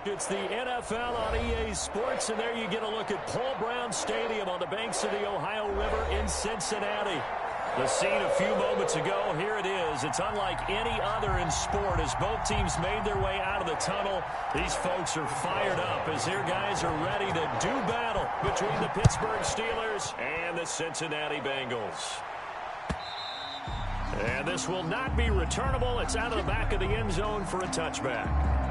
It's the NFL on EA Sports, and there you get a look at Paul Brown Stadium on the banks of the Ohio River in Cincinnati. The scene a few moments ago, here it is. It's unlike any other in sport as both teams made their way out of the tunnel. These folks are fired up as their guys are ready to do battle between the Pittsburgh Steelers and the Cincinnati Bengals. And this will not be returnable. It's out of the back of the end zone for a touchback.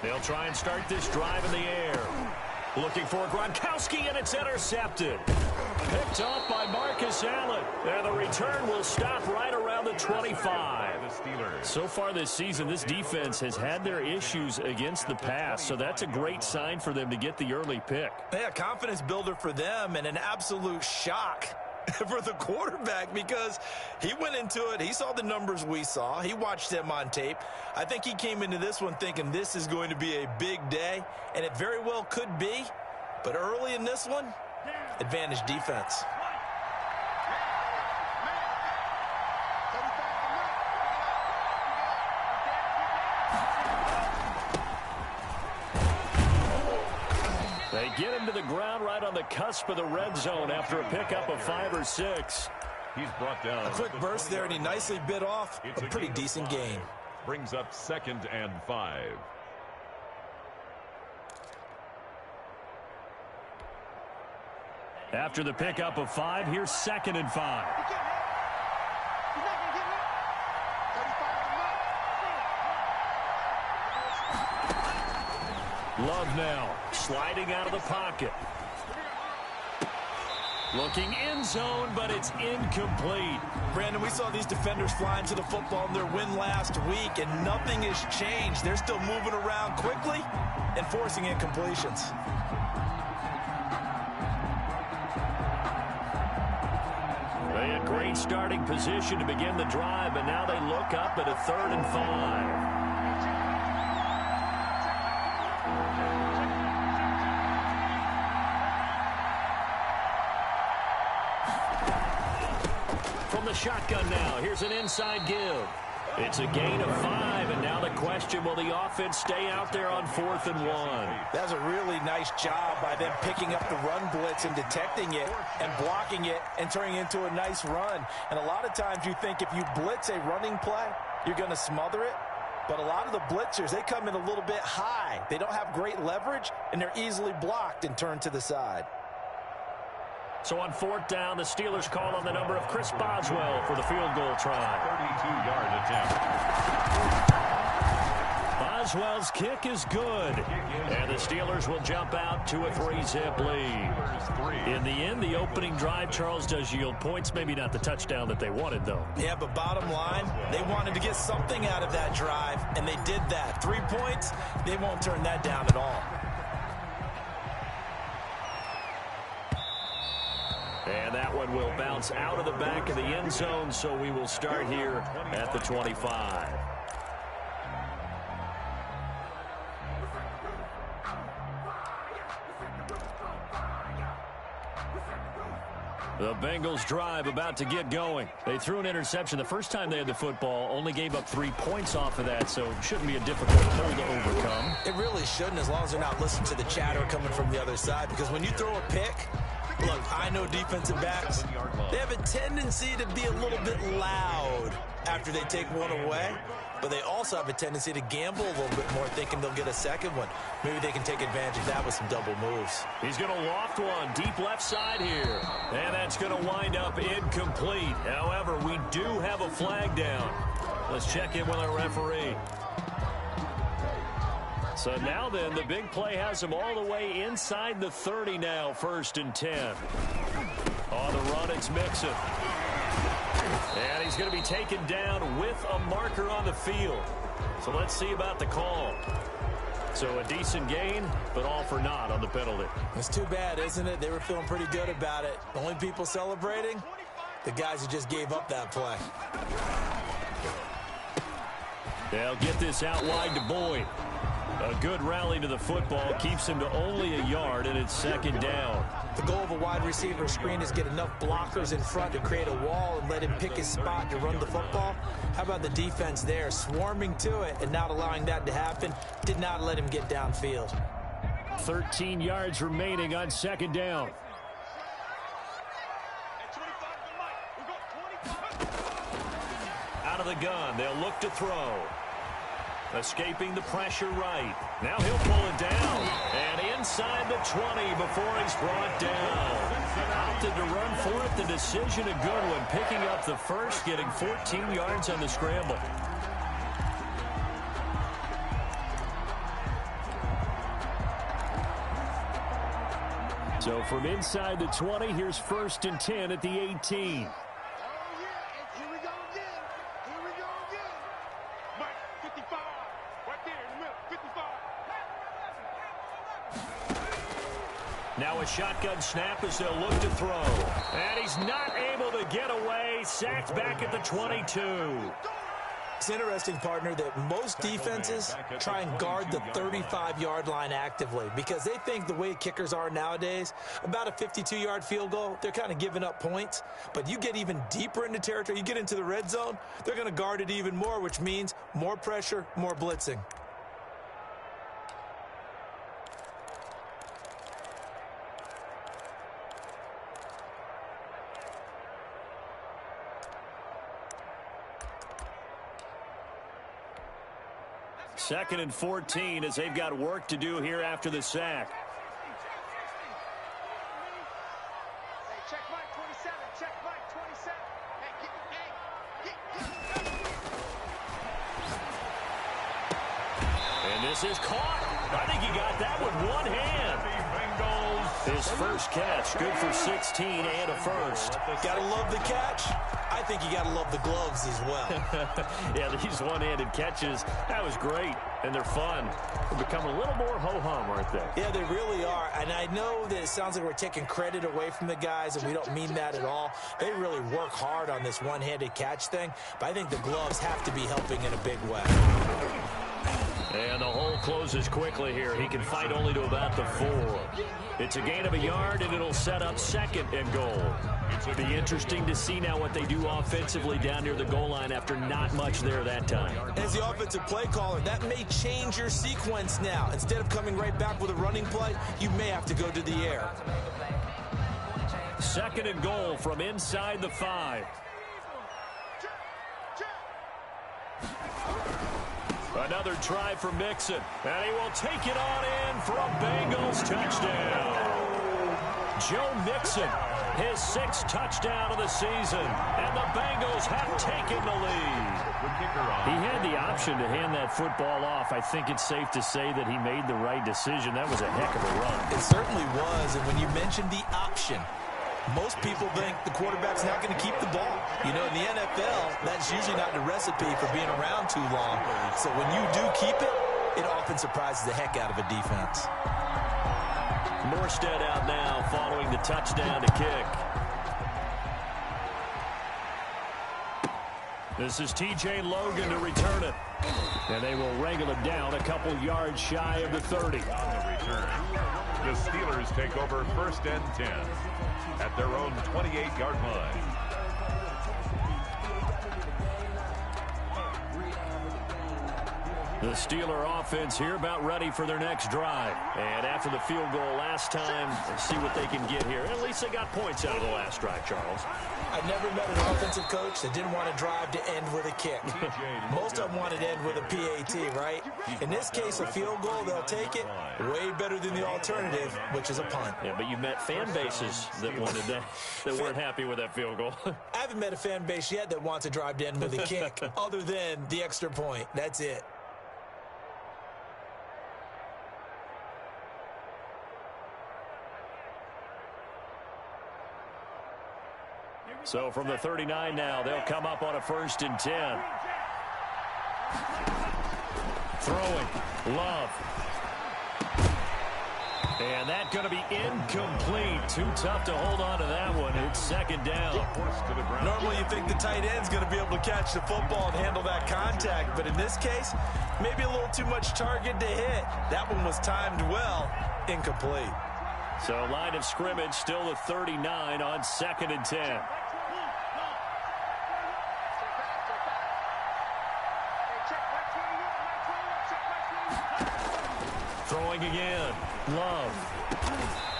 They'll try and start this drive in the air. Looking for Gronkowski, and it's intercepted. Picked off by Marcus Allen. And the return will stop right around the 25. So far this season, this defense has had their issues against the pass, so that's a great sign for them to get the early pick. Yeah, confidence builder for them and an absolute shock for the quarterback because he went into it. He saw the numbers we saw. He watched them on tape. I think he came into this one thinking this is going to be a big day, and it very well could be. But early in this one, advantage defense. They get him to the ground right on the cusp of the red zone after a pickup of 5 or 6. He's brought down. A quick burst there, and he nicely bit off a pretty decent gain. Brings up 2nd and 5. After the pickup of 5, here's 2nd and 5. Love now, sliding out of the pocket. Looking end zone, but it's incomplete. Brandon, we saw these defenders flying to the football in their win last week, and nothing has changed. They're still moving around quickly and forcing incompletions. They had great starting position to begin the drive, but now they look up at a 3rd and 5. From the shotgun now, here's an inside give. It's a gain of 5, and now the question, will the offense stay out there on 4th and 1? That's a really nice job by them picking up the run blitz and detecting it and blocking it and turning it into a nice run. And a lot of times you think if you blitz a running play, you're going to smother it. But a lot of the blitzers, they come in a little bit high. They don't have great leverage, and they're easily blocked and turned to the side. So on 4th down, the Steelers call on the number of Chris Boswell for the field goal try. 32-yard attempt. Boswell's kick is good. And the Steelers will jump out to a 3-zip lead. In the end, the opening drive, Charles, does yield points. Maybe not the touchdown that they wanted, though. Yeah, but bottom line, they wanted to get something out of that drive, and they did that. 3 points, they won't turn that down at all. And that one will bounce out of the back of the end zone, so we will start here at the 25. The Bengals drive about to get going. They threw an interception the first time they had the football, only gave up 3 points off of that, so it shouldn't be a difficult hole to overcome. It really shouldn't, as long as they're not listening to the chatter coming from the other side, because when you throw a pick, look, I know defensive backs, they have a tendency to be a little bit loud after they take one away, but they also have a tendency to gamble a little bit more, thinking they'll get a second one. Maybe they can take advantage of that with some double moves. He's going to loft one deep left side here, and that's going to wind up incomplete. However, we do have a flag down. Let's check in with our referee. So now then, the big play has him all the way inside the 30 now, 1st and 10. On the run, it's Mixon. And he's going to be taken down with a marker on the field. So let's see about the call. So a decent gain, but all for naught on the penalty. It's too bad, isn't it? They were feeling pretty good about it. The only people celebrating, the guys who just gave up that play. They'll get this out wide to Boyd. A good rally to the football keeps him to only a yard, and it's second down. The goal of a wide receiver screen is get enough blockers in front to create a wall and let him pick his spot to run the football. How about the defense there, swarming to it and not allowing that to happen? Did not let him get downfield. 13 yards remaining on second down. Out of the gun, they'll look to throw. Escaping the pressure right. Now he'll pull it down. And inside the 20 before he's brought down. Opted to run for it. The decision a good one. Picking up the first, getting 14 yards on the scramble. So from inside the 20, here's 1st and 10 at the 18. Now a shotgun snap as they'll look to throw. And he's not able to get away. Sacked back at the 22. It's interesting, partner, that most defenses try and guard the 35-yard line actively because they think the way kickers are nowadays, about a 52-yard field goal, they're kind of giving up points. But you get even deeper into territory, you get into the red zone, they're going to guard it even more, which means more pressure, more blitzing. Second and 14 as they've got work to do here after the sack. Check Mike 27. Check Mike 27. And this is caught. I think he got that with one hand. His first catch, good for 16 and a first. Gotta love the catch. I think you gotta love the gloves as well. Yeah, these one-handed catches, that was great, and they're fun. They become a little more ho-hum, aren't they? Yeah, they really are, and I know that it sounds like we're taking credit away from the guys, and we don't mean that at all. They really work hard on this one-handed catch thing, but I think the gloves have to be helping in a big way. And the hole closes quickly here. He can fight only to about the 4. It's a gain of a yard, and it'll set up second and goal. It'll be interesting to see now what they do offensively down near the goal line after not much there that time. As the offensive play caller, that may change your sequence now. Instead of coming right back with a running play, you may have to go to the air. Second and goal from inside the 5. Another try for Mixon, and he will take it on in for a Bengals touchdown. Joe Mixon, his 6th touchdown of the season, and the Bengals have taken the lead. He had the option to hand that football off. I think it's safe to say that he made the right decision. That was a heck of a run. It certainly was, and when you mentioned the option, most people think the quarterback's not going to keep the ball. You know, in the NFL, that's usually not the recipe for being around too long. So when you do keep it, it often surprises the heck out of a defense. Morstead out now following the touchdown to kick. This is T.J. Logan to return it. And they will wrangle it down a couple yards shy of the 30. On the return, the Steelers take over 1st and 10 at their own 28-yard line. The Steeler offense here about ready for their next drive. And after the field goal last time, see what they can get here. At least they got points out of the last drive, Charles. I've never met an offensive coach that didn't want to drive to end with a kick. Most of them wanted to end with a PAT, right? In this case, a field goal, they'll take it. Way better than the alternative, which is a punt. Yeah, but you met fan bases that wanted that, that weren't happy with that field goal. I haven't met a fan base yet that wants to drive to end with a kick, other than the extra point. That's it. So from the 39 now, they'll come up on a 1st and 10. Throwing. Love. And that's going to be incomplete. Too tough to hold on to that one. It's 2nd down. Normally you think the tight end's going to be able to catch the football and handle that contact. But in this case, maybe a little too much target to hit. That one was timed well. Incomplete. So line of scrimmage still the 39 on 2nd and 10. Throwing again. Love.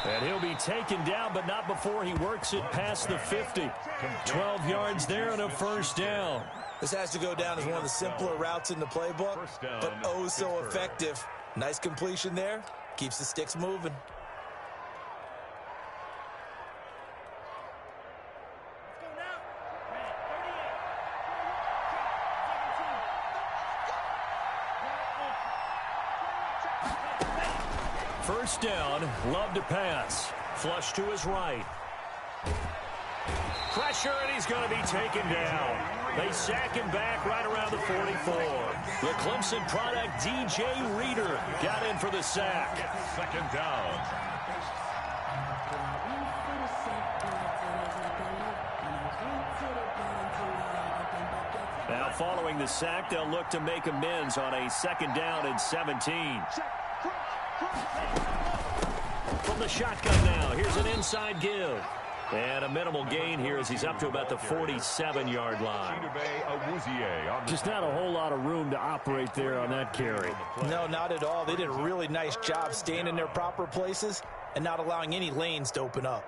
And he'll be taken down, but not before he works it past the 50. 12 yards there and a 1st down. This has to go down as one of the simpler routes in the playbook, but oh so effective. Nice completion there. Keeps the sticks moving. First down, Love to pass. Flush to his right. Pressure, and he's going to be taken down. They sack him back right around the 44. The Clemson product, DJ Reader, got in for the sack. 2nd down. Now following the sack, they'll look to make amends on a 2nd down and 17. From the shotgun now, here's an inside give. And a minimal gain here as he's up to about the 47-yard line. Just not a whole lot of room to operate there on that carry. No, not at all. They did a really nice job staying in their proper places and not allowing any lanes to open up.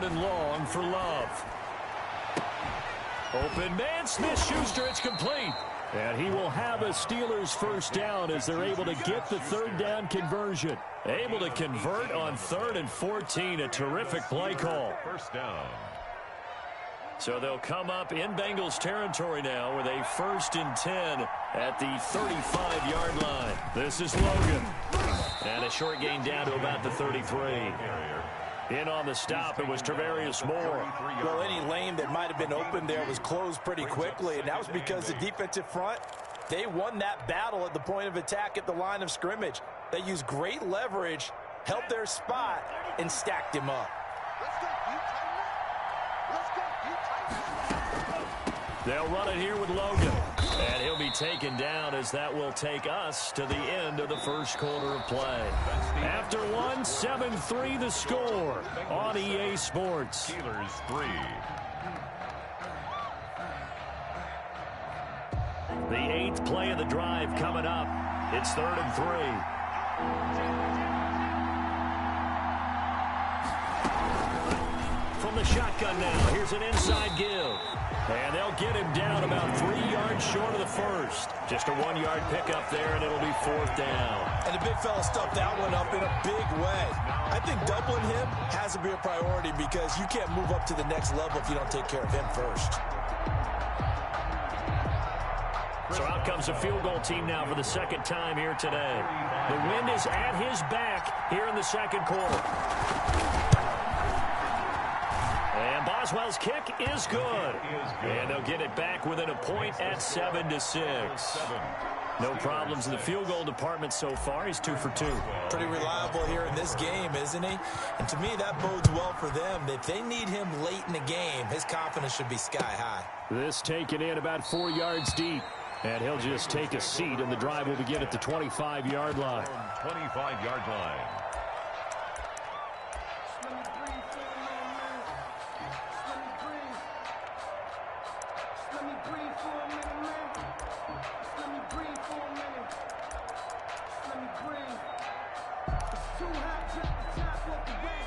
Long for Love. Open man, Smith-Schuster, it's complete. And he will have a Steelers 1st down as they're able to get the 3rd down conversion. Able to convert on 3rd and 14, a terrific play call. 1st down. So they'll come up in Bengals territory now with a 1st and 10 at the 35-yard line. This is Logan. And a short gain down to about the 33. In on the stop, it was Travarius Moore. Well, any lane that might have been open there was closed pretty quickly, and that was because the defensive front, they won that battle at the point of attack at the line of scrimmage. They used great leverage, held their spot, and stacked him up. They'll run it here with Logan. And he'll be taken down as that will take us to the end of the 1st quarter of play. After one, 7-3 the score on EA Sports. Steelers 3. The 8th play of the drive coming up. It's 3rd and 3. From the shotgun now, here's an inside give. And they'll get him down about 3 yards short of the 1st. Just a 1-yard pickup there, and it'll be 4th down. And the big fella stuffed that one up in a big way. I think doubling him has to be a priority because you can't move up to the next level if you don't take care of him first. So out comes the field goal team now for the 2nd time here today. The wind is at his back here in the 2nd quarter. And Boswell's kick is good. And they'll get it back within a point at 7-6. No problems in the field goal department so far. He's 2 for 2. Pretty reliable here in this game, isn't he? And to me, that bodes well for them. If they need him late in the game, his confidence should be sky high. This taken in about 4 yards deep. And he'll just take a seat, and the drive will begin at the 25-yard line. 25-yard line.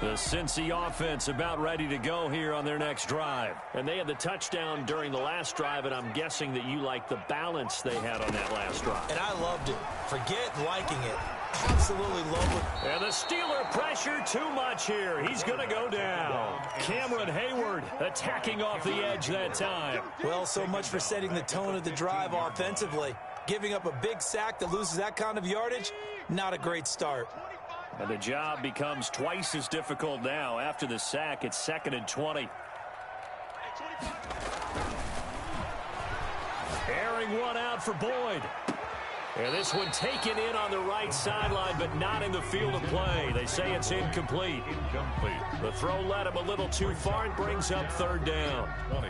The Cincy offense about ready to go here on their next drive. And they had the touchdown during the last drive, and I'm guessing that you like the balance they had on that last drive. And I loved it. Forget liking it. Absolutely love it. And the Steeler pressure too much here. He's going to go down. Cameron Hayward attacking off the edge that time. Well, so much for setting the tone of the drive offensively. Giving up a big sack that loses that kind of yardage, not a great start. And the job becomes twice as difficult now. After the sack, it's 2nd and 20. Airing one out for Boyd. And this one taken in on the right sideline, but not in the field of play. They say it's incomplete. The throw led him a little too far and brings up 3rd down. 20.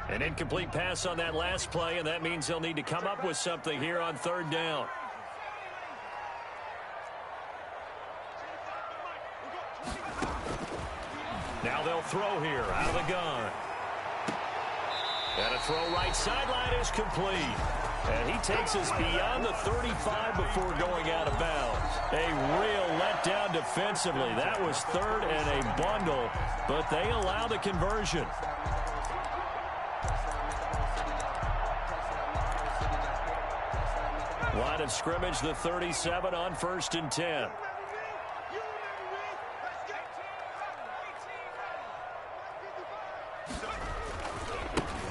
An incomplete pass on that last play, and that means they'll need to come up with something here on 3rd down. Now they'll throw here out of the gun. And a throw right sideline is complete. And he takes us beyond the 35 before going out of bounds. A real letdown defensively. That was 3rd and a bundle, but they allow the conversion. Line of scrimmage, the 37 on 1st and 10.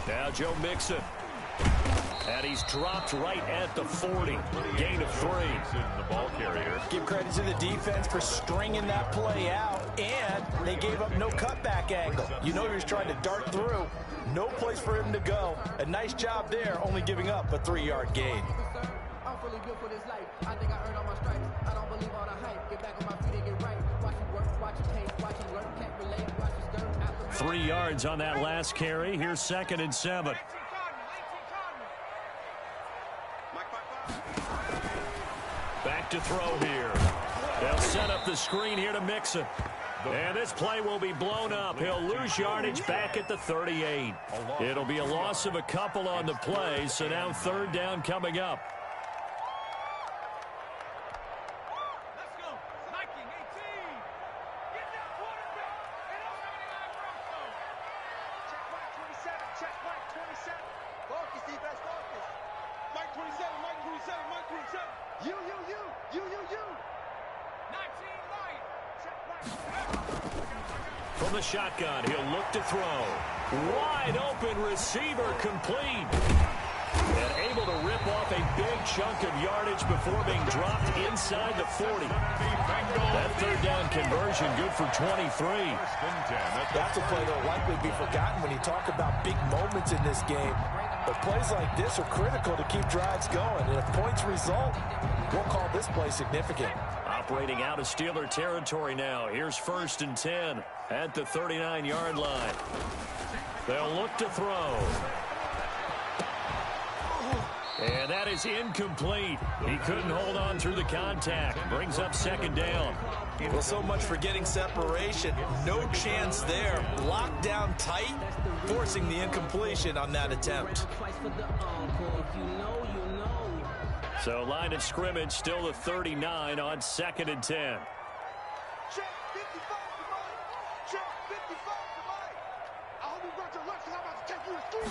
Now Joe Mixon. And he's dropped right at the 40. Gain of 3. The ball carrier. Give credit to the defense for stringing that play out, and they gave up no cutback angle. You know he was trying to dart through. No place for him to go. A nice job there, only giving up a 3-yard gain. I'm fully built for this life. I think I earned all my stripes. I don't believe all the hype. Get back on my feet and get right. Watch it work, watch it taste, watch it learn. Can't relate, watch it stir. 3 yards on that last carry. Here's 2nd and 7. Back to throw here. They'll set up the screen here to Mixon. And this play will be blown up. He'll lose yardage back at the 38. It'll be a loss of a couple on the play, so now 3rd down coming up. Let's go. Viking 18. Get that quarterback. And check Mike 27. Check Mike 27. Focus, defense, focus. Mike 27. Mike 27. Mike 27. You. 19 Mike. Check Mike. From the shotgun, he'll look to throw. Wide open receiver, complete. And able to rip off a big chunk of yardage before being dropped inside the 40. That 3rd down conversion good for 23. That's a play that will likely be forgotten when you talk about big moments in this game. But plays like this are critical to keep drives going. And if points result, we'll call this play significant. Operating out of Steeler territory now. Here's 1st and 10 at the 39-yard line. They'll look to throw. And that is incomplete. He couldn't hold on through the contact. Brings up 2nd down. Well, so much for getting separation. No chance there. Locked down tight, forcing the incompletion on that attempt. So line of scrimmage still the 39 on 2nd and 10. Check 55 to Mike. Check 55 to Mike. I hope you brought your lunch because I'm about to take you to school.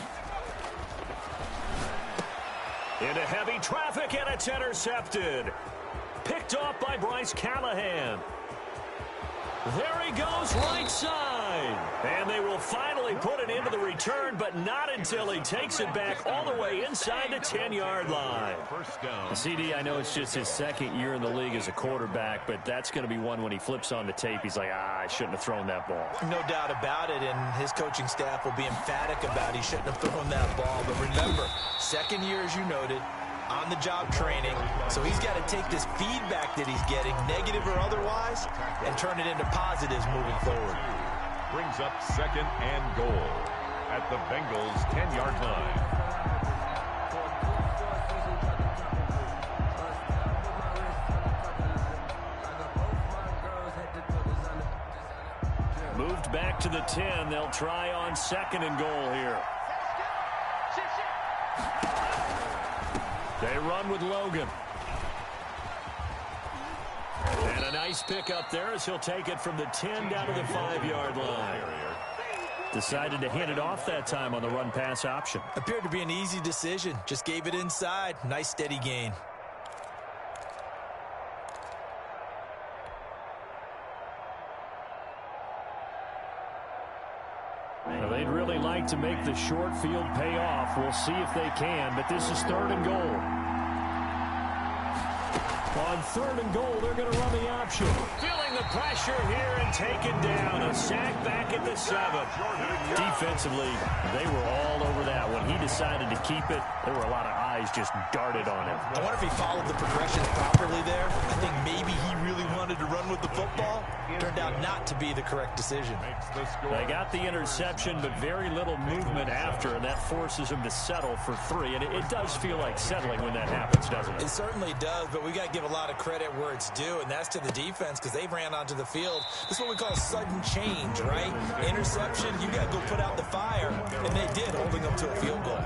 Into heavy traffic, and it's intercepted. Picked off by Bryce Callahan. There he goes, right side. And they will finally put it into the return, but not until he takes it back all the way inside the 10-yard line. First down. CD, I know it's just his 2nd year in the league as a quarterback, but that's going to be one when he flips on the tape. He's like, I shouldn't have thrown that ball. No doubt about it, and his coaching staff will be emphatic about he shouldn't have thrown that ball. But remember, 2nd year, as you noted, on-the-job training, so he's got to take this feedback that he's getting, negative or otherwise, and turn it into positives moving forward. Brings up 2nd and goal at the Bengals' 10-yard line. Moved back to the 10. They'll try on 2nd and goal here. They run with Logan. And a nice pick up there as he'll take it from the 10 down to the 5-yard line. Decided to hand it off that time on the run-pass option. Appeared to be an easy decision. Just gave it inside. Nice steady gain. Well, they'd really like to make the short field pay off. We'll see if they can, but this is 3rd and goal. On 3rd and goal, they're going to run the option. Feeling the pressure here and taken down. A sack back at the 7. Defensively, they were all over that. When he decided to keep it, there were a lot of eyes just darted on him. I wonder if he followed the progression properly there. I think maybe he really wanted to run with the football. Turned out not to be the correct decision. They got the interception, but very little movement after, and that forces him to settle for 3. And it does feel like settling when that happens, doesn't it? It certainly does, but we got to give a lot of credit where it's due, and that's to the defense because they ran onto the field. This is what we call sudden change, right? Interception, you got to go put out the fire, and they did, holding them to a field goal.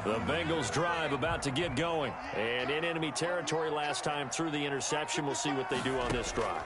The Bengals drive about to get going. And in enemy territory last time through the interception. We'll see what they do on this drive.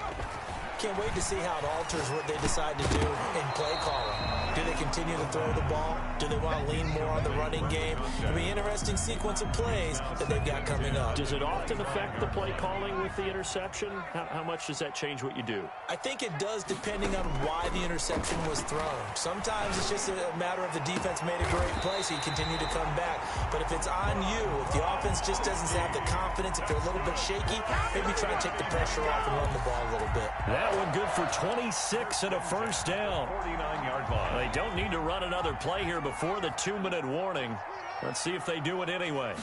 Can't wait to see how it alters what they decide to do in play calling. Do they continue to throw the ball? Do they want to lean more on the running game? It'll be an interesting sequence of plays that they've got coming up. Does it often affect the play calling with the interception? How much does that change what you do? I think it does depending on why the interception was thrown. Sometimes it's just a matter of the defense made a great play, so you continue to come back. But if it's on you, if the offense just doesn't have the confidence, if they're a little bit shaky, maybe try to take the pressure off and run the ball a little bit. That one good for 26 and a first down. 49-yard line. They don't need to run another play here before the 2-minute warning. Let's see if they do it anyway.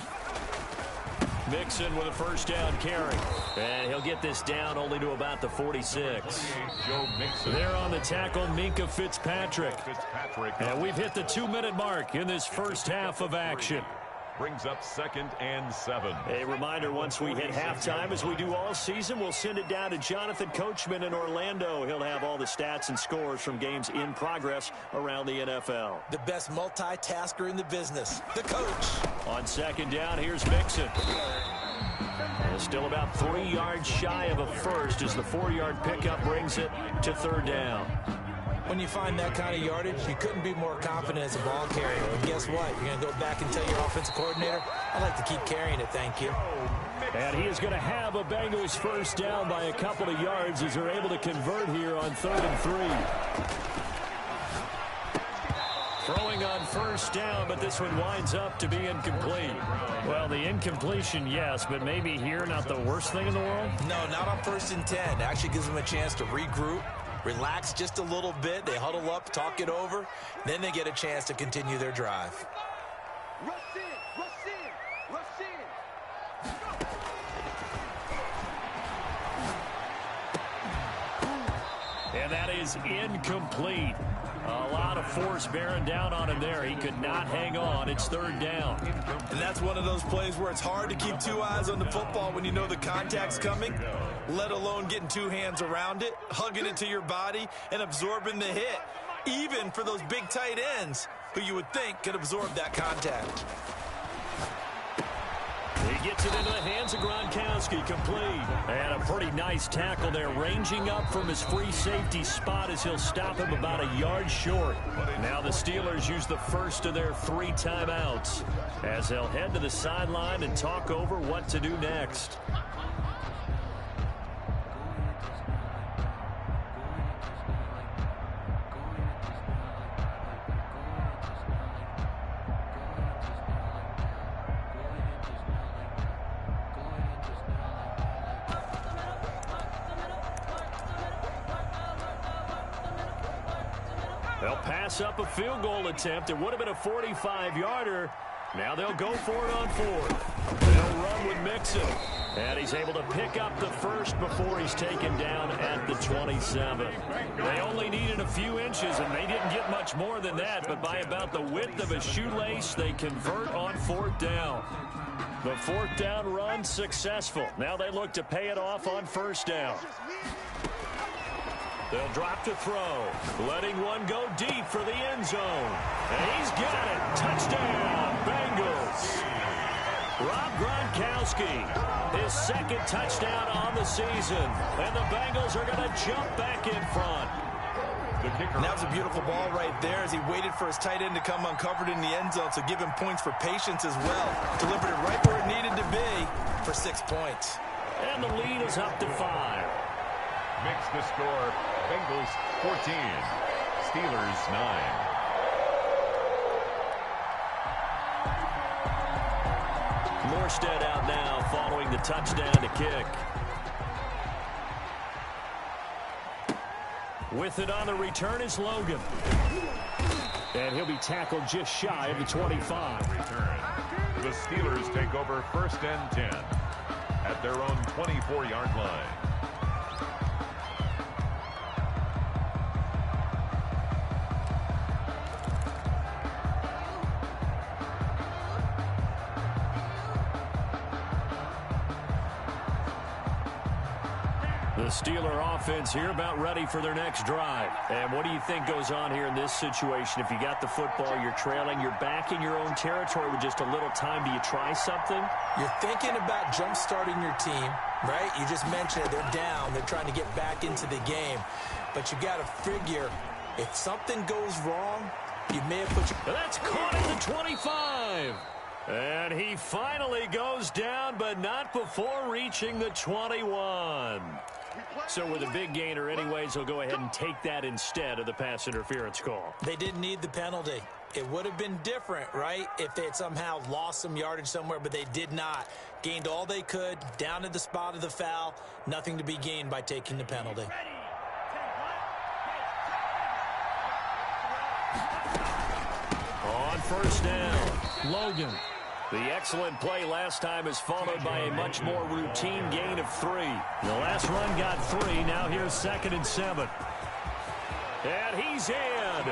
Mixon with a first down carry. And he'll get this down only to about the 46. Joe Mixon. There on the tackle, Minkah Fitzpatrick. And we've hit the 2-minute mark in this first half of action. Brings up 2nd and 7. A reminder, once we hit halftime, as we do all season, we'll send it down to Jonathan Coachman in Orlando. He'll have all the stats and scores from games in progress around the NFL. The best multitasker in the business, the coach. On 2nd down, here's Mixon. Still about 3 yards shy of a first as the 4-yard pickup brings it to 3rd down. When you find that kind of yardage, you couldn't be more confident as a ball carrier. And guess what? You're going to go back and tell your offensive coordinator, I'd like to keep carrying it, thank you. And he is going to have a Bengals first down by a couple of yards as they're able to convert here on 3rd and 3. Throwing on first down, but this one winds up to be incomplete. Well, the incompletion, yes, but maybe here not the worst thing in the world? No, not on 1st and 10. It actually gives them a chance to regroup, relax just a little bit. They huddle up, talk it over. Then they get a chance to continue their drive. Rush in, rush in, rush in. And that is incomplete. A lot of force bearing down on him there. He could not hang on. It's 3rd down. And that's one of those plays where it's hard to keep 2 eyes on the football when you know the contact's coming, let alone getting 2 hands around it, hugging it to your body, and absorbing the hit, even for those big tight ends who you would think could absorb that contact. He gets it into the hands of Gronkowski, complete. And a pretty nice tackle there, ranging up from his free safety spot as he'll stop him about a yard short. Now the Steelers use the first of their 3 timeouts as they'll head to the sideline and talk over what to do next. They'll pass up a field goal attempt. It would have been a 45-yarder. Now they'll go for it on 4th. They'll run with Mixon. And he's able to pick up the first before he's taken down at the 27. They only needed a few inches, and they didn't get much more than that. But by about the width of a shoelace, they convert on 4th down. The 4th down run successful. Now they look to pay it off on 1st down. They'll drop to throw, letting one go deep for the end zone. And he's got it. Touchdown, Bengals. Rob Gronkowski his second touchdown on the season. And the Bengals are going to jump back in front. And that was a beautiful ball right there as he waited for his tight end to come uncovered in the end zone, so give him points for patience as well. Delivered it right where it needed to be for 6 points. And the lead is up to 5. Makes the score Bengals 14, Steelers 9. Morstead out now following the touchdown to kick. With it on the return is Logan. And he'll be tackled just shy of the 25. Return. The Steelers take over 1st and 10 at their own 24-yard line. The Steeler offense here about ready for their next drive. And what do you think goes on here in this situation? If you got the football, you're trailing, you're back in your own territory with just a little time. Do you try something? You're thinking about jump-starting your team, right? You just mentioned it. They're down. They're trying to get back into the game. But you got to figure if something goes wrong, you may have put your... That's caught at the 25. And he finally goes down, but not before reaching the 21. So with a big gainer anyways, he'll go ahead and take that instead of the pass interference call. They didn't need the penalty. It would have been different, right, if they had somehow lost some yardage somewhere, but they did not. Gained all they could, down at the spot of the foul. Nothing to be gained by taking the penalty. On 1st down, Logan. The excellent play last time is followed by a much more routine gain of 3. The last run got 3. Now here's 2nd and 7. And he's in.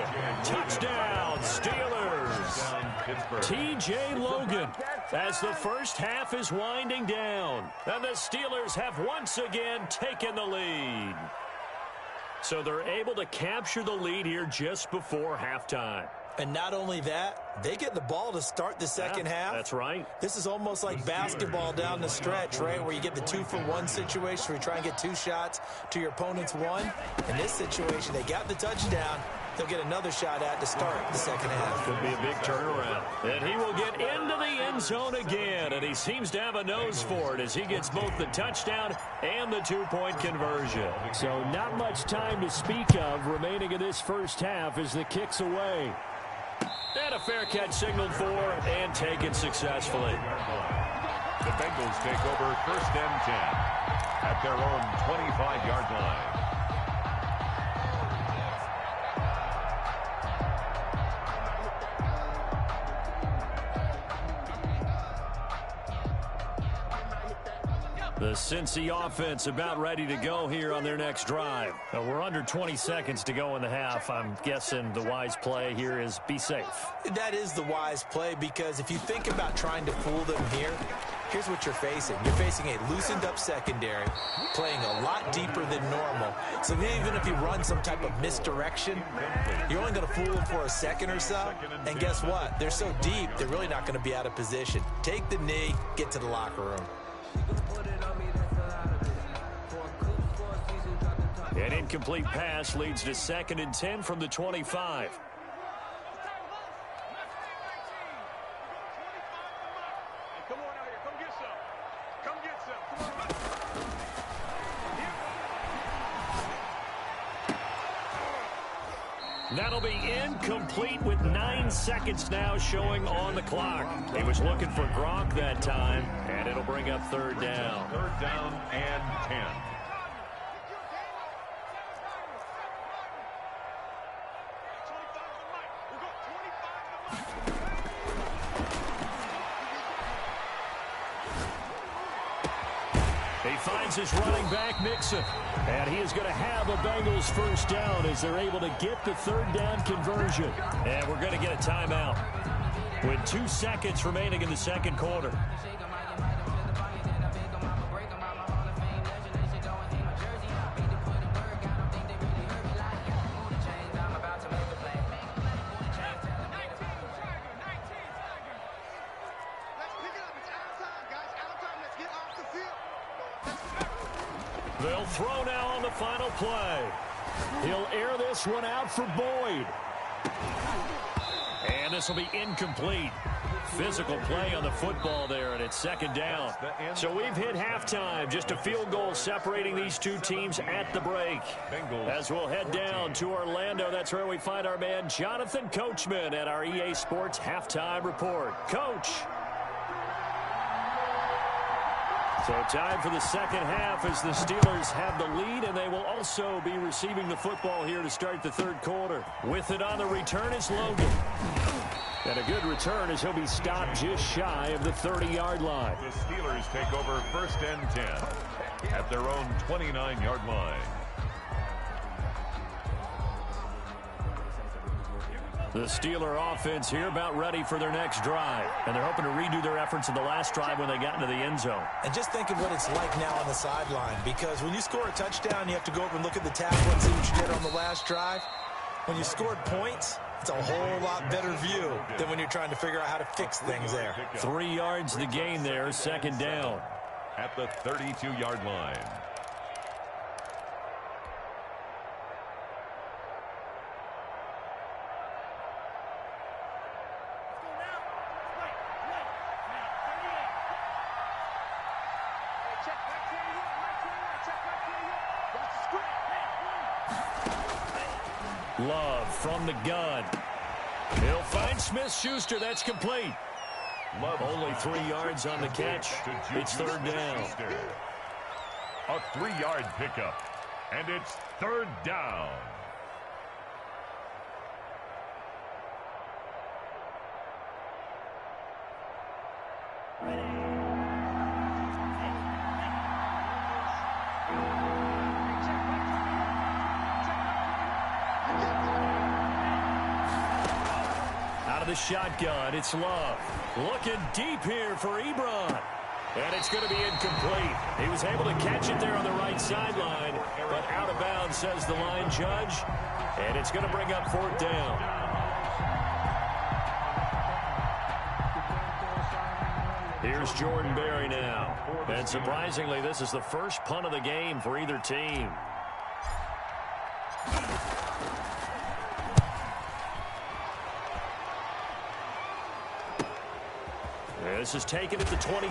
Touchdown, Steelers. T.J. Logan as the first half is winding down. And the Steelers have once again taken the lead. So they're able to capture the lead here just before halftime. And not only that, they get the ball to start the second half. That's right. This is almost like basketball down the stretch, right, where you get the 2-for-1 situation where you try and get 2 shots to your opponent's 1. In this situation, they got the touchdown. They'll get another shot at to start the second half. Could be a big turnaround. And he will get into the end zone again, and he seems to have a nose for it as he gets both the touchdown and the 2-point conversion. So not much time to speak of remaining in this first half as the kick's away. And a fair catch signaled for and taken successfully. The Bengals take over 1st and 10 at their own 25-yard line. The Cincy offense about ready to go here on their next drive. We're under 20 seconds to go in the half. I'm guessing the wise play here is be safe. That is the wise play because if you think about trying to fool them here, here's what you're facing. You're facing a loosened up secondary, playing a lot deeper than normal. So even if you run some type of misdirection, you're only going to fool them for a second or so. And guess what? They're so deep, they're really not going to be out of position. Take the knee, get to the locker room. An incomplete pass leads to 2nd and 10 from the 25. Come on out here. Come get some. Come get some. Come on. That'll be incomplete with 9 seconds now showing on the clock. He was looking for Gronk that time, and it'll bring up 3rd down. 3rd down and 10. He finds his running back, Mixon. And he is going to have a Bengals 1st down as they're able to get the 3rd down conversion. And we're going to get a timeout with 2 seconds remaining in the 2nd quarter. They'll throw now on the final play. He'll air this one out for Boyd. And this will be incomplete. Physical play on the football there, and it's second down. So we've hit halftime. Just a field goal separating these two teams at the break. As we'll head down to Orlando, that's where we find our man Jonathan Coachman at our EA Sports Halftime Report. Coach. So time for the second half as the Steelers have the lead, and they will also be receiving the football here to start the third quarter. With it on the return is Logan. And a good return as he'll be stopped just shy of the 30-yard line. The Steelers take over first and 10 at their own 29-yard line. The Steeler offense here about ready for their next drive. And they're hoping to redo their efforts in the last drive when they got into the end zone. And just think of what it's like now on the sideline. Because when you score a touchdown, you have to go over and look at the tackle and see what you did on the last drive. When you scored points, it's a whole lot better view than when you're trying to figure out how to fix things there. 3 yards the gain there, second down. At the 32-yard line. Love from the gun. He'll find Smith-Schuster. That's complete. Love only 3 yards on the catch. It's third down. A 3-yard pickup. And it's third down. The shotgun, it's Love. Looking deep here for Ebron. And it's going to be incomplete. He was able to catch it there on the right sideline, but out of bounds, says the line judge. And it's going to bring up fourth down. Here's Jordan Berry now. And surprisingly, this is the first punt of the game for either team. This is taken at the 23.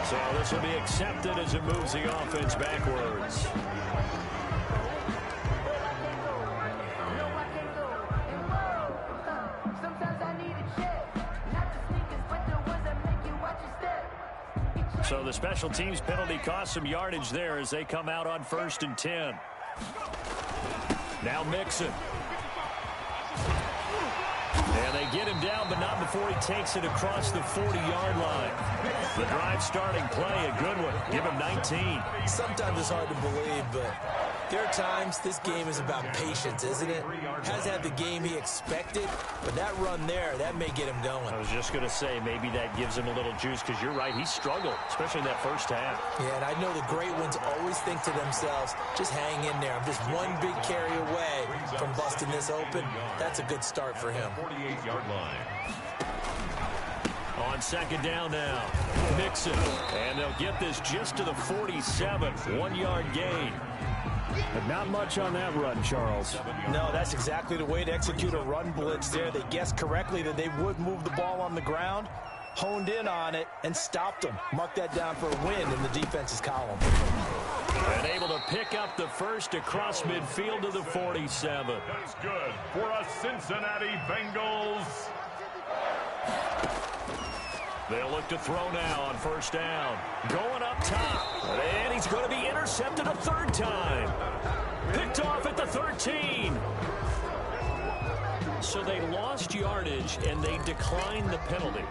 So this will be accepted as it moves the offense backwards. So the special teams penalty cost some yardage there as they come out on 1st and 10. Now Mixon. And they get him down, but not before he takes it across the 40-yard line. The drive starting play, a good one. Give him 19. Sometimes it's hard to believe, but there are times this game is about patience, isn't it? Has had the game he expected, but that run there, that may get him going. I was just going to say, maybe that gives him a little juice, because you're right, he struggled, especially in that first half. Yeah, and I know the great ones always think to themselves, just hang in there. I'm just one big carry away from busting this open. That's a good start for him. 48-yard line. On second down now, Mixon. And they'll get this just to the 47. 1-yard gain. But not much on that run, Charles. No, that's exactly the way to execute a run blitz there. They guessed correctly that they would move the ball on the ground, honed in on it, and stopped them. Mark that down for a win in the defense's column. And able to pick up the first across midfield to the 47. That's good for a Cincinnati Bengals. They'll look to throw now on first down. Going up top. And he's going to be intercepted a third time. Picked off at the 13. So they lost yardage, and they declined the penalty.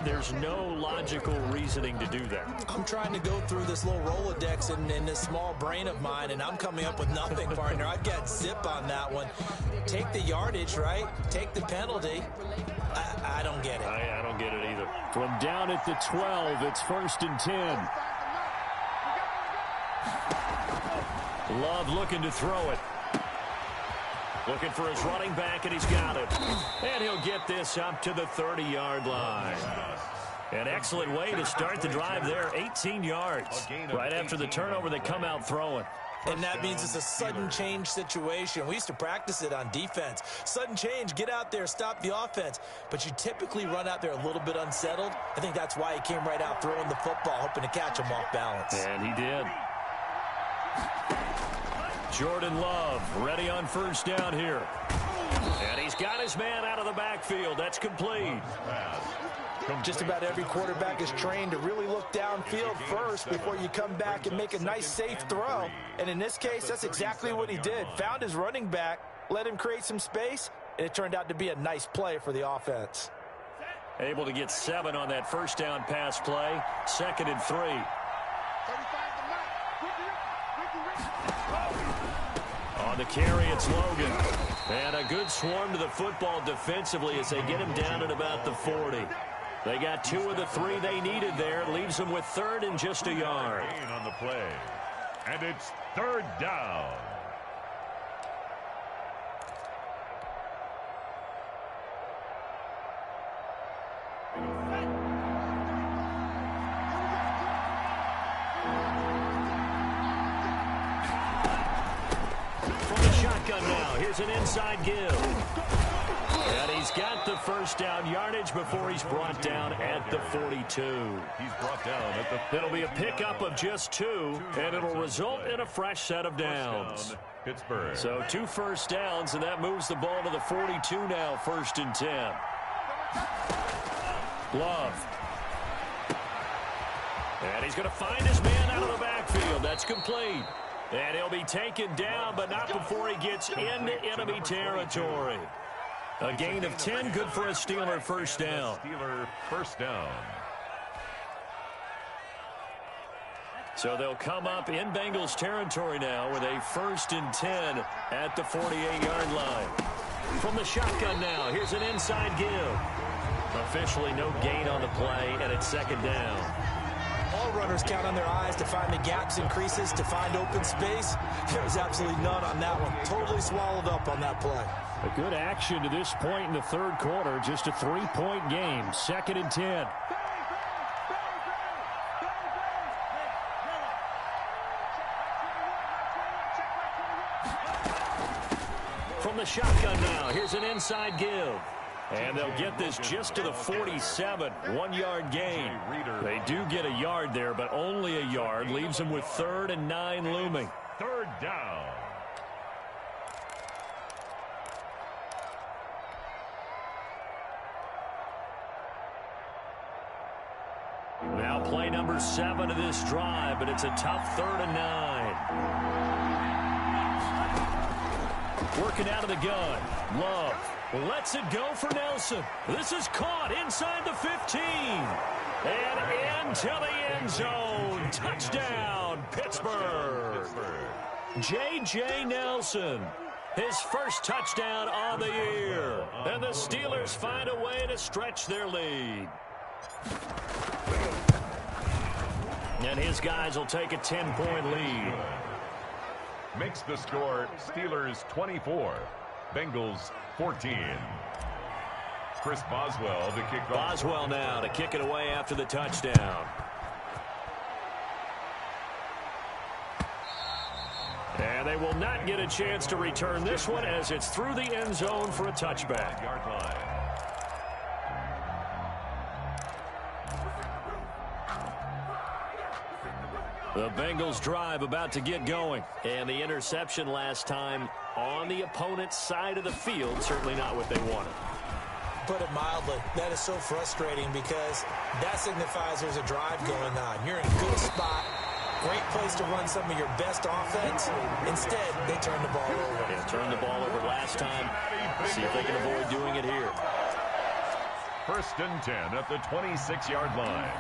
There's no logical reasoning to do that. I'm trying to go through this little Rolodex in this small brain of mine, and I'm coming up with nothing, partner. I've got zip on that one. Take the yardage, right? Take the penalty. I don't get it. I don't get it either. From down at the 12, it's 1st and 10. Love looking to throw it. Looking for his running back, and he's got it. And he'll get this up to the 30-yard line. An excellent way to start the drive there, 18 yards. Right after the turnover, they come out throwing. And that means it's a sudden change situation. We used to practice it on defense. Sudden change, get out there, stop the offense. But you typically run out there a little bit unsettled. I think that's why he came right out throwing the football, hoping to catch him off balance. And he did. Jordan Love ready on first down here. And he's got his man out of the backfield. That's complete. Just about every quarterback is trained to really look downfield first before you come back and make a nice, safe throw. And in this case, that's exactly what he did. Found his running back, let him create some space, and it turned out to be a nice play for the offense. Able to get 7 on that first down pass play. 2nd and 3. On the carry, it's Logan. And a good swarm to the football defensively as they get him down at about the 40. They got 2 of the 3 they needed there. Leaves them with 3rd and just a yard. On the play. And it's 3rd down. From the shotgun now, here's an inside give. And he's got the first down yardage before he's brought down at the 42. He's brought down at the... It'll be a pickup of just 2, and it'll result in a fresh set of downs. Pittsburgh. So 2 first downs, and that moves the ball to the 42 now, 1st and 10. Love. And he's going to find his man out of the backfield. That's complete. And he'll be taken down, but not before he gets into enemy territory. A gain of 10, good for a Steeler first down. Steeler first down. So they'll come up in Bengals territory now with a 1st and 10 at the 48-yard line. From the shotgun now, here's an inside give. Officially no gain on the play, and it's 2nd down. All runners count on their eyes to find the gaps and creases, to find open space. There was absolutely none on that one. Totally swallowed up on that play. A good action to this point in the 3rd quarter. Just a 3-point game. 2nd and 10. From the shotgun now, here's an inside give. And they'll get this just to the 47. 1-yard gain. They do get a yard there, but only a yard. Leaves them with 3rd and 9 looming. 3rd down. Now play number 7 of this drive, but it's a tough 3rd and 9. Working out of the gun. Love lets it go for Nelson. This is caught inside the 15. And into the end zone. Touchdown, Pittsburgh. J.J. Nelson. His first touchdown on the year. And the Steelers find a way to stretch their lead. And his guys will take a 10-point lead. Makes the score Steelers 24, Bengals 14. Chris Boswell to kick off. Boswell now to kick it away after the touchdown. And they will not get a chance to return this one as it's through the end zone for a touchback. Yard line. The Bengals drive about to get going. And the interception last time on the opponent's side of the field, certainly not what they wanted. Put it mildly, that is so frustrating because that signifies there's a drive going on. You're in a good spot, great place to run some of your best offense. Instead, they turn the ball over. They turned the ball over last time. See if they can avoid doing it here. 1st and 10 at the 26-yard line.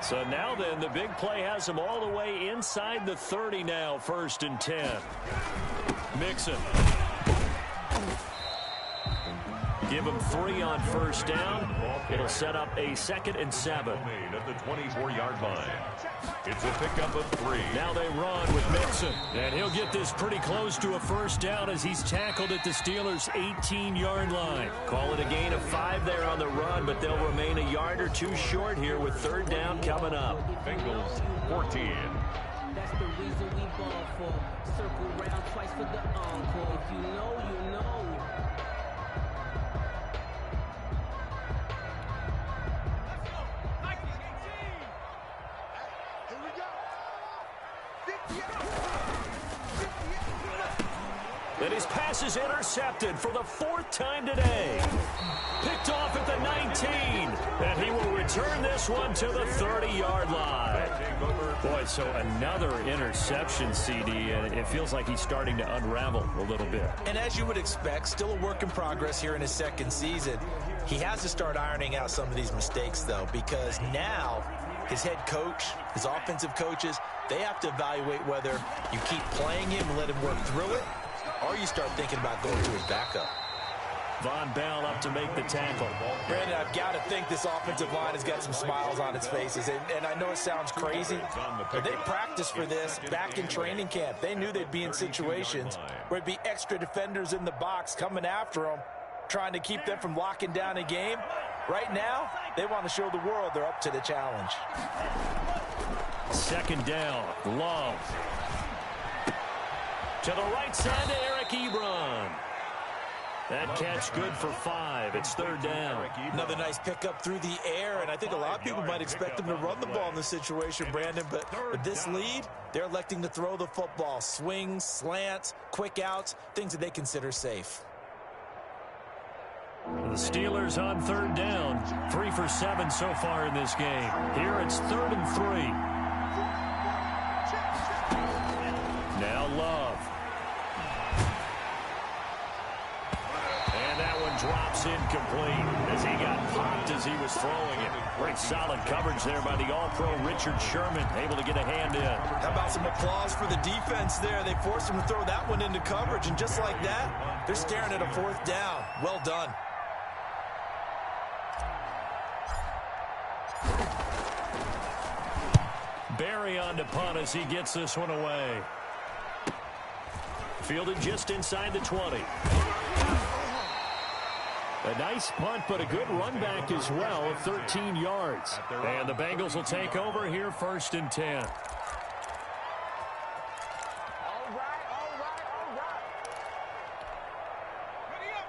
So now then, the big play has them all the way inside the 30 now, 1st and 10. Mixon. Give him 3 on first down. It'll set up a 2nd and 7. Made at the 24-yard line. It's a pickup of 3. Now they run with Mixon. Wilson. And he'll get this pretty close to a first down as he's tackled at the Steelers' 18-yard line. Call it a gain of 5 there on the run, but they'll remain a yard or two short here with third down coming up. Bengals 14. That's the reason we ball for. Circle round twice for the encore. If you know, you know. And his pass is intercepted for the 4th time today. Picked off at the 19. And he will return this one to the 30-yard line. Boy, so another interception, CD, and it feels like he's starting to unravel a little bit. And as you would expect, still a work in progress here in his second season. He has to start ironing out some of these mistakes, though, because now his head coach, his offensive coaches, they have to evaluate whether you keep playing him and let him work through it, or you start thinking about going to his backup. Von Bell up to make the tackle. Brandon, I've got to think this offensive line has got some smiles on its faces. And I know it sounds crazy, but they practiced for this back in training camp. They knew they'd be in situations where it'd be extra defenders in the box coming after them, trying to keep them from locking down a game. Right now, they want to show the world they're up to the challenge. Second down, Love. To the right side to Eric Ebron. That catch good for 5. It's third down. Another nice pickup through the air, and I think a lot of people might expect them to run the ball in this situation, Brandon, but with this lead, they're electing to throw the football. Swings, slants, quick outs, things that they consider safe. The Steelers on third down. 3 for 7 so far in this game. Here it's 3rd and 3. Now Love. And that one drops incomplete as he got popped as he was throwing it. Great solid coverage there by the All-Pro Richard Sherman, able to get a hand in. How about some applause for the defense there? They forced him to throw that one into coverage, and just like that, they're staring at a 4th down. Well done. Barry on to punt as he gets this one away. Fielded just inside the 20. A nice punt, but a good run back as well of 13 yards. And the Bengals will take over here 1st and 10.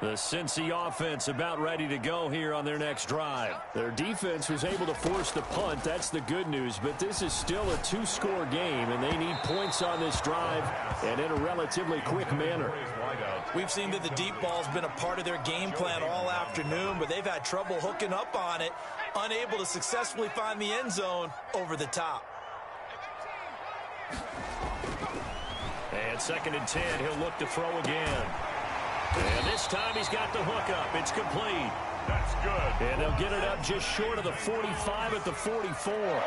The Cincy offense about ready to go here on their next drive. Their defense was able to force the punt. That's the good news, but this is still a 2-score game, and they need points on this drive and in a relatively quick manner. We've seen that the deep ball's been a part of their game plan all afternoon, but they've had trouble hooking up on it, unable to successfully find the end zone over the top. And 2nd and 10, he'll look to throw again. And this time he's got the hook up. It's complete. That's good. And they'll get it up just short of the 45 at the 44.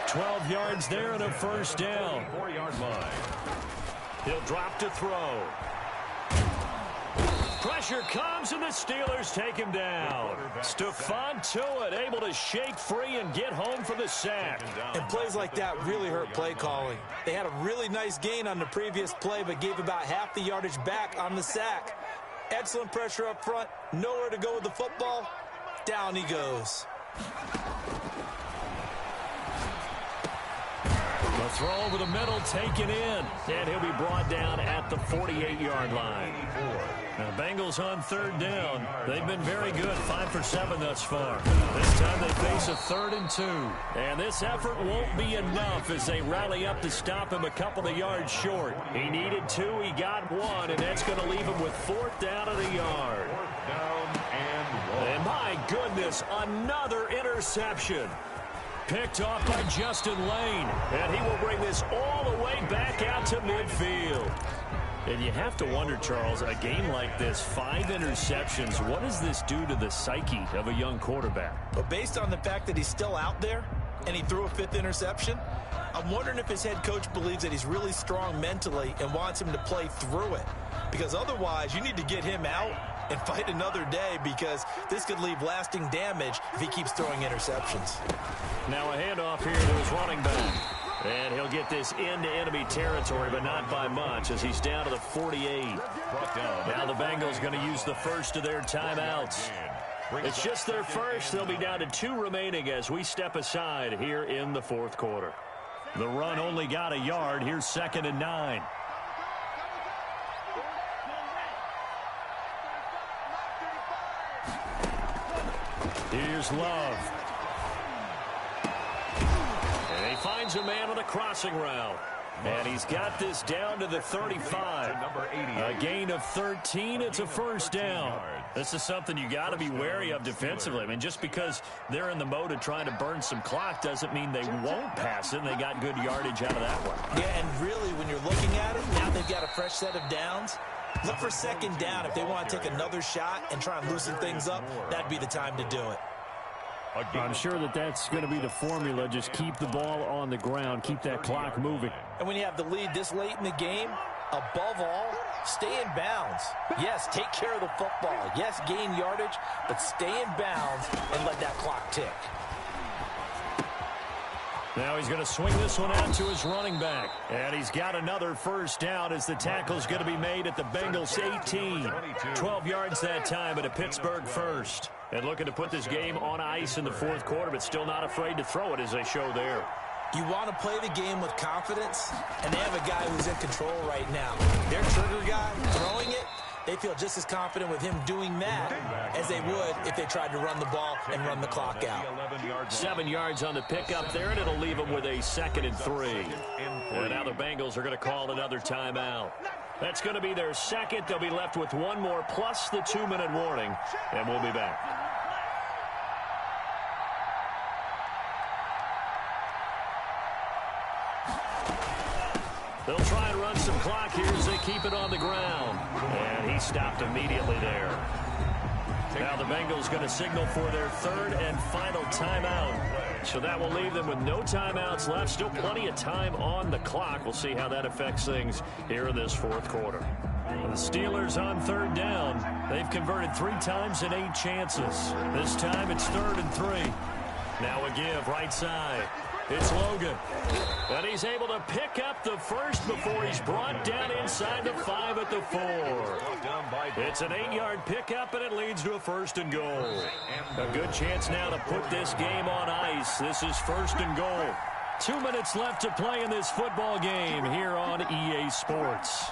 12 yards there and a first down. 4-yard line. He'll drop to throw. Pressure comes, and the Steelers take him down. Stephon Tuitt able to shake free and get home for the sack. And plays like that really hurt play calling. They had a really nice gain on the previous play, but gave about half the yardage back on the sack. Excellent pressure up front. Nowhere to go with the football. Down he goes. The throw over the middle taken in. And he'll be brought down at the 48-yard line. Now, Bengals on third down. They've been very good, 5 for 7 thus far. This time they face a 3rd and 2. And this effort won't be enough as they rally up to stop him a couple of yards short. He needed 2, he got 1, and that's going to leave him with 4th down at a yard. 4th down and 1. And my goodness, another interception. Picked off by Justin Lane. And he will bring this all the way back out to midfield. And you have to wonder, Charles, a game like this, 5 interceptions, what does this do to the psyche of a young quarterback? But based on the fact that he's still out there and he threw a 5th interception, I'm wondering if his head coach believes that he's really strong mentally and wants him to play through it. Because otherwise, you need to get him out and fight another day, because this could leave lasting damage if he keeps throwing interceptions. Now a handoff here to his running back. And he'll get this into enemy territory, but not by much, as he's down to the 48. Now the Bengals going to use the first of their timeouts. It's just their first. They'll be down to 2 remaining as we step aside here in the fourth quarter. The run only got a yard. Here's 2nd and 9. Here's Love. And he finds a man on a crossing route. And he's got this down to the 35. A gain of 13. It's a first down. This is something you got to be wary of defensively. I mean, just because they're in the mode of trying to burn some clock doesn't mean they won't pass it. And they got good yardage out of that one. Yeah, and really, when you're looking at it, now they've got a fresh set of downs. Look for 2nd down. If they want to take another shot and try and loosen things up, that'd be the time to do it. I'm sure that's going to be the formula. Just keep the ball on the ground. Keep that clock moving. And when you have the lead this late in the game, above all, stay in bounds. Yes, take care of the football. Yes, gain yardage, but stay in bounds and let that clock tick. Now he's going to swing this one out to his running back. And he's got another first down as the tackle's going to be made at the Bengals 18. 12 yards that time at a Pittsburgh first. And looking to put this game on ice in the fourth quarter, but still not afraid to throw it as they show there. You want to play the game with confidence, and they have a guy who's in control right now. Their trigger guy throwing it, they feel just as confident with him doing that as they would if they tried to run the ball and run the clock out. 7 yards on the pickup there, and it'll leave them with a 2nd and 3. And now the Bengals are going to call another timeout. That's going to be their second. They'll be left with one more plus the 2-minute warning, and we'll be back. They'll try and run some clock here as they keep it on the ground. And he stopped immediately there. Now the Bengals going to signal for their 3rd and final timeout. So that will leave them with no timeouts left. Still plenty of time on the clock. We'll see how that affects things here in this fourth quarter. The Steelers on 3rd down. They've converted 3 times in 8 chances. This time it's 3rd and 3. Now a give right side. It's Logan. And he's able to pick up the first before he's brought down inside the 5 at the 4. It's an 8-yard pickup, and it leads to a 1st and goal. A good chance now to put this game on ice. This is 1st and goal. 2 minutes left to play in this football game here on EA Sports.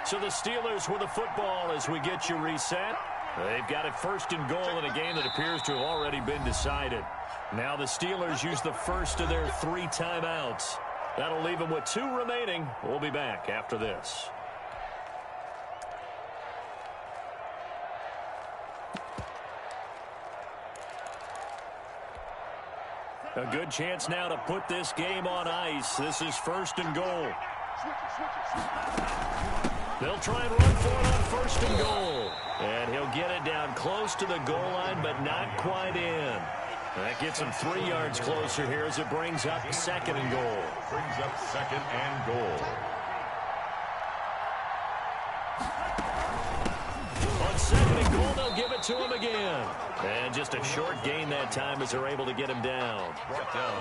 So the Steelers with the football as we get you reset. They've got it 1st and goal in a game that appears to have already been decided. Now the Steelers use the first of their 3 timeouts. That'll leave them with 2 remaining. We'll be back after this. A good chance now to put this game on ice. This is 1st and goal. They'll try and run for it on 1st and goal. And he'll get it down close to the goal line, but not quite in. That gets him 3 yards closer here as it brings up 2nd and goal. Brings up 2nd and goal. On 2nd and goal, they'll give it to him again. And just a short gain that time as they're able to get him down.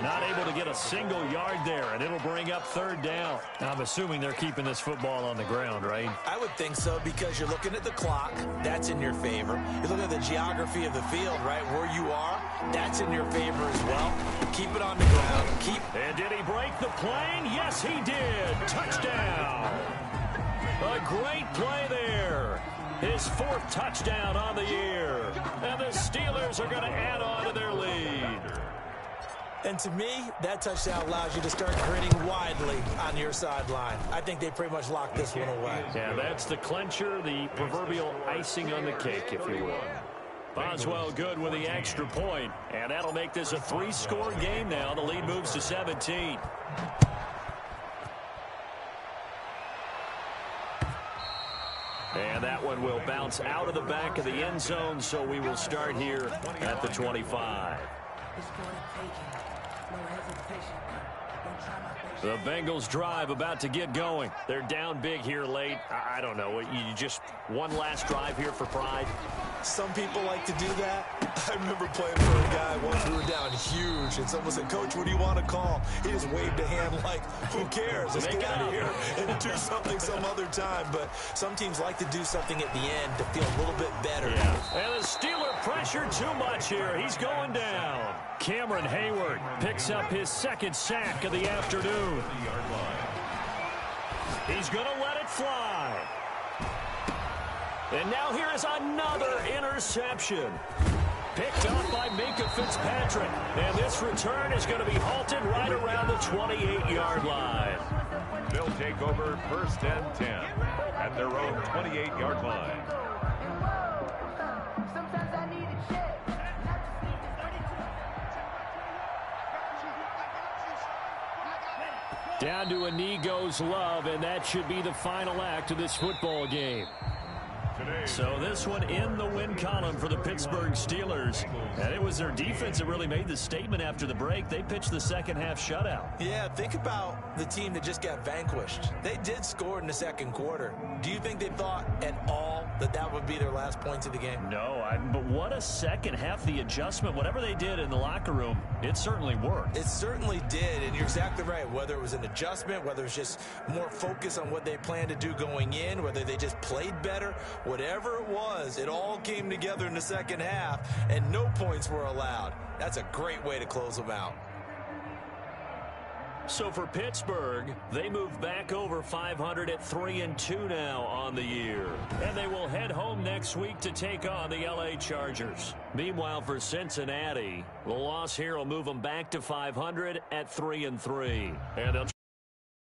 Not able to get a single yard there, and it'll bring up 3rd down. I'm assuming they're keeping this football on the ground, right? I would think so, because you're looking at the clock. That's in your favor. You're looking at the geography of the field, right? Where you are, that's in your favor as well. Keep it on the ground. And did he break the plane? Yes, he did. Touchdown. A great play there. His 4th touchdown on the year. And the Steelers are going to add on to their lead. And to me, that touchdown allows you to start grinning widely on your sideline. I think they pretty much locked this one away. Yeah, that's the clincher, the proverbial icing on the cake, if you will. Boswell good with the extra point. And that'll make this a 3-score game now. The lead moves to 17. And that one will bounce out of the back of the end zone, so we will start here at the 25. The Bengals drive about to get going. They're down big here late. I don't know. You just one last drive here for pride? Some people like to do that. I remember playing for a guy once. We were down huge, and someone said, "Coach, what do you want to call?" He just waved a hand like, who cares? Let's get out of here and do something some other time. But some teams like to do something at the end to feel a little bit better. Yeah. And the Steeler pressure too much here. He's going down. Cameron Hayward picks up his second sack of the afternoon. He's going to let it fly. And now here is another interception. Picked up by Minkah Fitzpatrick. And this return is going to be halted right around the 28-yard line. They'll take over 1st and 10 at their own 28-yard line. Down to a knee goes Love, and that should be the final act of this football game. So this one in the win column for the Pittsburgh Steelers. And it was their defense that really made the statement after the break. They pitched the second half shutout. Yeah, think about the team that just got vanquished. They did score in the second quarter. Do you think they thought at all that that would be their last points of the game? No, but what a second half. The adjustment, whatever they did in the locker room, it certainly worked. It certainly did, and you're exactly right. Whether it was an adjustment, whether it's just more focus on what they planned to do going in, whether they just played better, whatever it was, it all came together in the second half, and no points were allowed. That's a great way to close them out. So for Pittsburgh, they move back over 500 at 3-2 now on the year. And they will head home next week to take on the LA Chargers. Meanwhile, for Cincinnati, the loss here will move them back to 500 at 3-3. And they'll